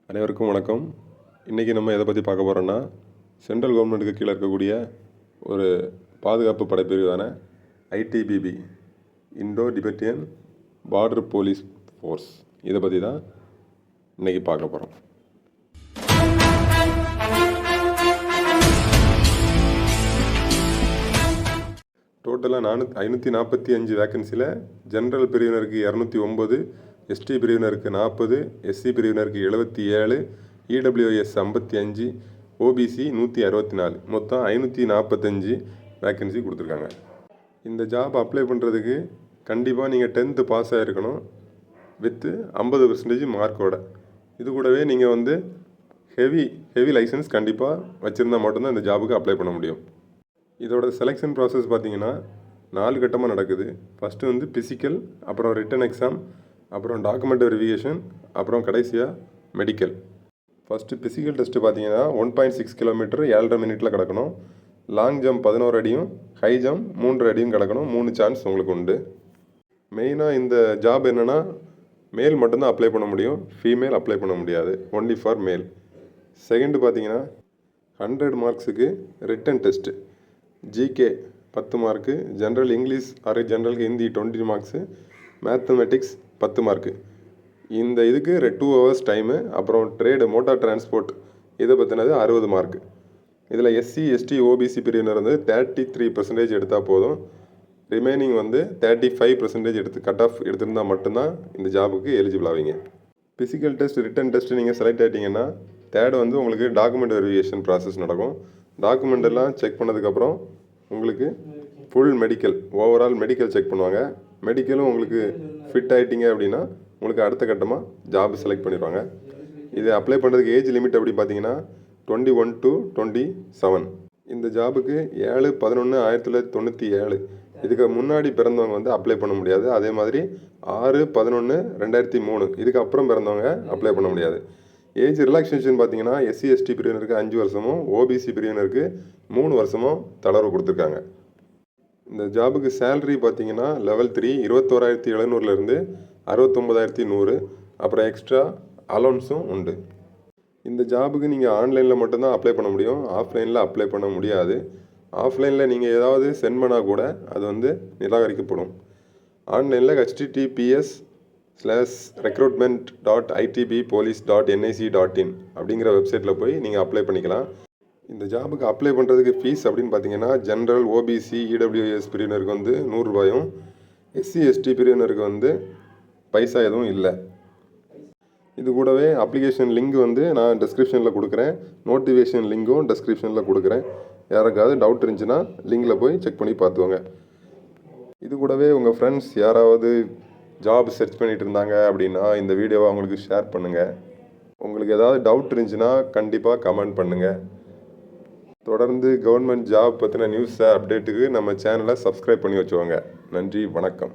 அனைவருக்கும் வணக்கம். இன்றைக்கி நம்ம எதை பற்றி பார்க்க போகிறோன்னா, சென்ட்ரல் கவர்மெண்ட்டுக்கு கீழே இருக்கக்கூடிய ஒரு பாதுகாப்பு படைப்பிரிவான ITBP, Indo Tibetan border police force, இதை பற்றி தான் இன்றைக்கி பார்க்க போகிறோம். டோட்டலாக 545 வேக்கன்சியில் ஜென்ரல் பிரிவினருக்கு 209, எஸ்டி பிரிவினருக்கு 40, எஸ்சி பிரிவினருக்கு 77, இடபிள்யூஎஸ் 55, ஓபிசி 164, மொத்தம் 545 வேக்கன்சி கொடுத்துருக்காங்க. இந்த ஜாப் அப்ளை பண்ணுறதுக்கு கண்டிப்பாக நீங்கள் 10th பாஸ் ஆகிருக்கணும் வித்து 50% மார்க்கோட. இது கூடவே நீங்கள் ஹெவி லைசன்ஸ் கண்டிப்பாக வச்சுருந்தா மட்டும்தான் இந்த ஜாபுக்கு அப்ளை பண்ண முடியும். இதோட செலெக்ஷன் ப்ராசஸ் பார்த்திங்கன்னா 4 கட்டமாக நடக்குது. ஃபஸ்ட்டு ஃபிசிக்கல், அப்புறம் ரிட்டன் எக்ஸாம், அப்புறம் டாக்குமெண்ட் வெரிஃபிகேஷன், அப்புறம் கடைசியாக மெடிக்கல். ஃபஸ்ட்டு ஃபிசிக்கல் டெஸ்ட்டு பார்த்தீங்கன்னா 1.6 கிலோமீட்டர் 7.5 மினிட்டில் கிடக்கணும். லாங் ஜம்ப் 11 அடியும், ஹை ஜம்ப் 3 அடியும் கிடக்கணும். 3 சான்ஸ் உங்களுக்கு உண்டு. மெயினாக இந்த ஜாப் என்னென்னா, மேல் மட்டும்தான் அப்ளை பண்ண முடியும், ஃபீமேல் அப்ளை பண்ண முடியாது, ஒன்லி ஃபார் மேல். செகண்டு பார்த்தீங்கன்னா 100 மார்க்ஸுக்கு written test. GK 10 mark, general English or general Hindi 20 marks, mathematics 10 mark. இந்த இதுக்கு 2 ஹவர்ஸ் டைமு. அப்புறம் ட்ரேடு, மோட்டார் டிரான்ஸ்போர்ட், இதை பற்றினது 60 மார்க்கு. இதில் எஸ்சி எஸ்டி ஓபிசி பிரிவினர் 33% எடுத்தால் போதும். ரிமைனிங் 35% எடுத்து கட் ஆஃப் எடுத்திருந்தால் மட்டும்தான் இந்த ஜாபுக்கு எலிஜிபிள் ஆவீங்க. ஃபிசிக்கல் டெஸ்ட், ரிட்டன் டெஸ்ட்டு நீங்கள் செலக்ட் ஆகிட்டிங்கன்னா தேர்டு உங்களுக்கு டாக்குமெண்ட் வெரிஃபிகேஷன் ப்ராசஸ் நடக்கும். டாக்குமெண்ட் எல்லாம் செக் பண்ணதுக்கப்புறம் உங்களுக்கு full medical, overall medical check பண்ணுவாங்க. மெடிக்கலும் உங்களுக்கு ஃபிட் ஆகிட்டிங்க அப்படின்னா உங்களுக்கு அடுத்த கட்டமாக ஜாப் செலக்ட் பண்ணிடுவாங்க. இது அப்ளை பண்ணுறதுக்கு ஏஜ் லிமிட் அப்படி பார்த்தீங்கன்னா 21 to 27. இந்த ஜாபுக்கு 7/11/1997 இதுக்கு முன்னாடி பிறந்தவங்க அப்ளை பண்ண முடியாது. அதே மாதிரி 6/11/2003 இதுக்கு அப்புறம் பிறந்தவங்க அப்ளை பண்ண முடியாது. ஏஜ் ரிலாக்ஸேஷன் பார்த்தீங்கன்னா எஸ்சி எஸ்டி பிரிவினருக்கு 5 வருஷமும், ஓபிசி பிரிவினருக்கு 3 வருஷமும் தளர்வு கொடுத்துருக்காங்க. இந்த ஜாபுக்கு சேலரி பார்த்தீங்கன்னா லெவல் 3 21,700லேருந்து 69,100, அப்புறம் எக்ஸ்ட்ரா அலோன்ஸும் உண்டு. இந்த ஜாபுக்கு நீங்கள் ஆன்லைனில் மட்டும்தான் அப்ளை பண்ண முடியும், ஆஃப்லைனில் அப்ளை பண்ண முடியாது. ஆஃப்லைனில் நீங்கள் ஏதாவது சென்ட் பண்ணால் கூட அது நிராகரிக்கப்படும். ஆன்லைனில் https:/recruitment.itbpolice.nic.in அப்படிங்கிற வெப்சைட்டில் போய் நீங்கள் அப்ளை பண்ணிக்கலாம். இந்த ஜாபுக்கு அப்ளை பண்ணுறதுக்கு ஃபீஸ் அப்படின்னு பார்த்தீங்கன்னா, ஜென்ரல் ஓபிசி இடபிள்யூஎஸ் பிரிவினருக்கு 100 ரூபாயும், எஸ்சி எஸ்டி பிரிவினருக்கு பைசா எதுவும் இல்லை. இது கூடவே அப்ளிகேஷன் லிங்க் நான் டிஸ்கிரிப்ஷனில் கொடுக்குறேன், நோட்டிஃபிகேஷன் லிங்க்கும் டிஸ்கிரிப்ஷனில் கொடுக்குறேன். யாருக்காவது டவுட் இருந்துச்சுன்னா லிங்கில் போய் செக் பண்ணி பார்த்துக்கோங்க. இது கூடவே உங்கள் ஃப்ரெண்ட்ஸ் யாராவது ஜாப் சர்ச் பண்ணிகிட்டு இருந்தாங்க அப்படின்னா இந்த வீடியோவை அவங்களுக்கு ஷேர் பண்ணுங்கள். உங்களுக்கு ஏதாவது டவுட் இருந்துச்சுன்னா கண்டிப்பாக கமெண்ட் பண்ணுங்கள். தொடர்ந்து கவர்மெண்ட் ஜாப் பற்றின நியூஸை அப்டேட்டுக்கு நம்ம சேனலை சப்ஸ்கிரைப் பண்ணி வச்சுக்கோங்க. நன்றி, வணக்கம்.